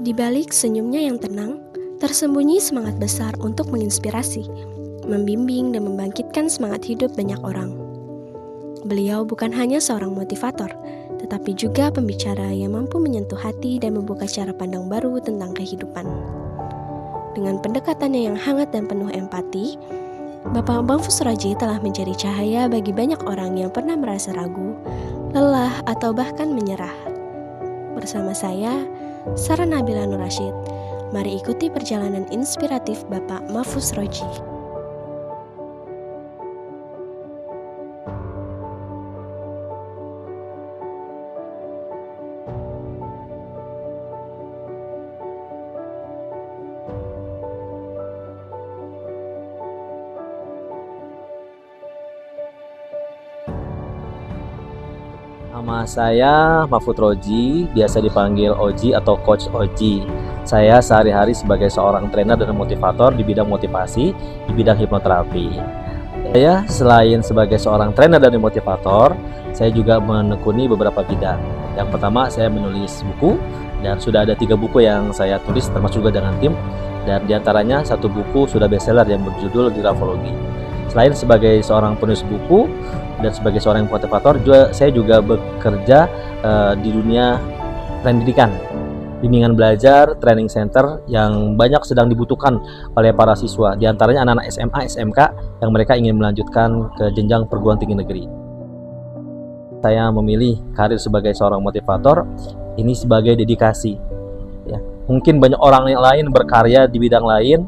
Di balik senyumnya yang tenang, tersembunyi semangat besar untuk menginspirasi, membimbing dan membangkitkan semangat hidup banyak orang. Beliau bukan hanya seorang motivator, tetapi juga pembicara yang mampu menyentuh hati dan membuka cara pandang baru tentang kehidupan. Dengan pendekatannya yang hangat dan penuh empati, Bapak Mahfuz Roji telah menjadi cahaya bagi banyak orang yang pernah merasa ragu, lelah, atau bahkan menyerah. Bersama saya, Sarah Nabila Nur Rashid, mari ikuti perjalanan inspiratif Bapak Mahfuz Roji. Nama saya Mahfuz Roji, biasa dipanggil Oji atau Coach Oji. Saya sehari-hari sebagai seorang trainer dan motivator di bidang motivasi, di bidang hipnoterapi. Saya selain sebagai seorang trainer dan motivator, saya juga menekuni beberapa bidang. Yang pertama, saya menulis buku, dan sudah ada 3 buku yang saya tulis termasuk juga dengan tim. Dan diantaranya 1 buku sudah bestseller yang berjudul Grafologi. Selain sebagai seorang penulis buku dan sebagai seorang motivator, saya juga bekerja di dunia pendidikan, bimbingan belajar, training center yang banyak sedang dibutuhkan oleh para siswa, di antaranya anak-anak SMA, SMK yang mereka ingin melanjutkan ke jenjang perguruan tinggi negeri. Saya memilih karir sebagai seorang motivator ini sebagai dedikasi. Ya, mungkin banyak orang yang lain berkarya di bidang lain,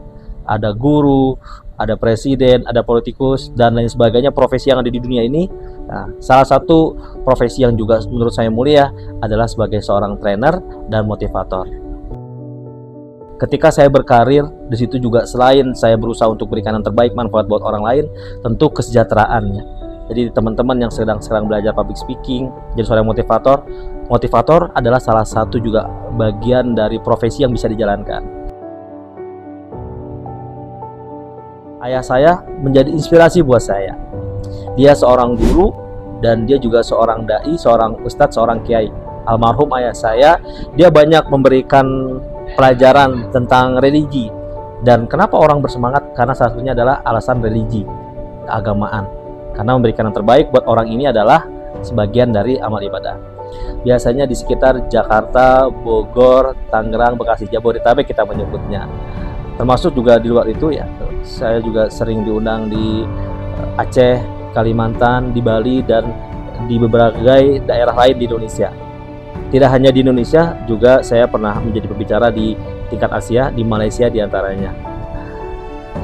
ada guru, ada presiden, ada politikus, dan lain sebagainya profesi yang ada di dunia ini. Nah, salah satu profesi yang juga menurut saya mulia adalah sebagai seorang trainer dan motivator. Ketika saya berkarir, di situ juga selain saya berusaha untuk berikan yang terbaik manfaat buat orang lain, tentu kesejahteraannya. Jadi teman-teman yang sedang belajar public speaking, jadi seorang motivator adalah salah satu juga bagian dari profesi yang bisa dijalankan. Ayah saya menjadi inspirasi buat saya. Dia seorang guru dan dia juga seorang dai, seorang ustadz, seorang kiai. Almarhum ayah saya, dia banyak memberikan pelajaran tentang religi. Dan kenapa orang bersemangat? Karena salah satunya adalah alasan religi, keagamaan. Karena memberikan yang terbaik buat orang ini adalah sebagian dari amal ibadah. Biasanya di sekitar Jakarta, Bogor, Tangerang, Bekasi, Jabodetabek kita menyebutnya. Termasuk juga di luar itu ya, saya juga sering diundang di Aceh, Kalimantan, di Bali, dan di berbagai daerah lain di Indonesia. Tidak hanya di Indonesia, juga saya pernah menjadi pembicara di tingkat Asia, di Malaysia diantaranya.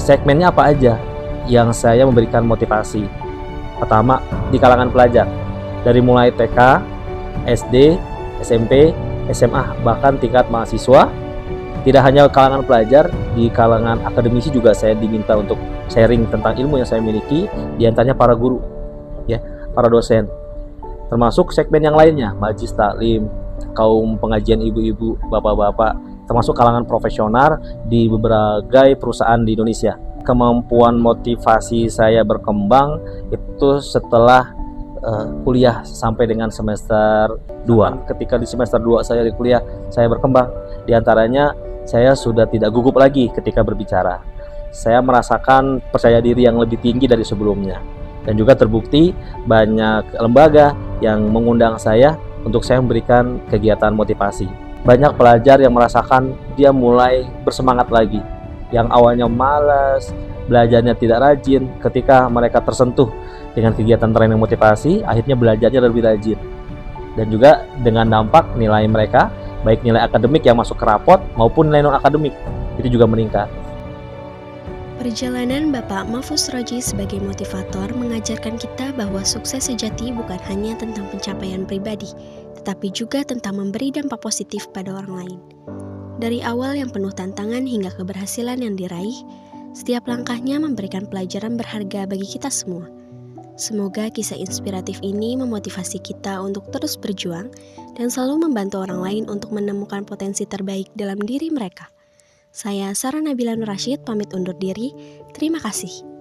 Segmennya apa aja yang saya memberikan motivasi? Pertama, di kalangan pelajar, dari mulai TK, SD, SMP, SMA, bahkan tingkat mahasiswa. Tidak hanya kalangan pelajar, di kalangan akademisi juga saya diminta untuk sharing tentang ilmu yang saya miliki, di antaranya para guru, ya, para dosen. Termasuk segmen yang lainnya, majlis taklim, kaum pengajian ibu-ibu, bapak-bapak, termasuk kalangan profesional di berbagai perusahaan di Indonesia. Kemampuan motivasi saya berkembang itu setelah kuliah sampai dengan semester 2. Ketika di semester 2 saya di kuliah, saya berkembang. Di antaranya saya sudah tidak gugup lagi ketika berbicara. Saya merasakan percaya diri yang lebih tinggi dari sebelumnya. Dan juga terbukti banyak lembaga yang mengundang saya untuk saya memberikan kegiatan motivasi. Banyak pelajar yang merasakan dia mulai bersemangat lagi. Yang awalnya malas, belajarnya tidak rajin, ketika mereka tersentuh dengan kegiatan training motivasi, akhirnya belajarnya lebih rajin. Dan juga dengan dampak nilai mereka, baik nilai akademik yang masuk ke rapot maupun nilai non-akademik, itu juga meningkat. Perjalanan Bapak Mahfuz Roji sebagai motivator mengajarkan kita bahwa sukses sejati bukan hanya tentang pencapaian pribadi, tetapi juga tentang memberi dampak positif pada orang lain. Dari awal yang penuh tantangan hingga keberhasilan yang diraih, setiap langkahnya memberikan pelajaran berharga bagi kita semua. Semoga kisah inspiratif ini memotivasi kita untuk terus berjuang dan selalu membantu orang lain untuk menemukan potensi terbaik dalam diri mereka. Saya Sarah Nabila Nur Rashid pamit undur diri. Terima kasih.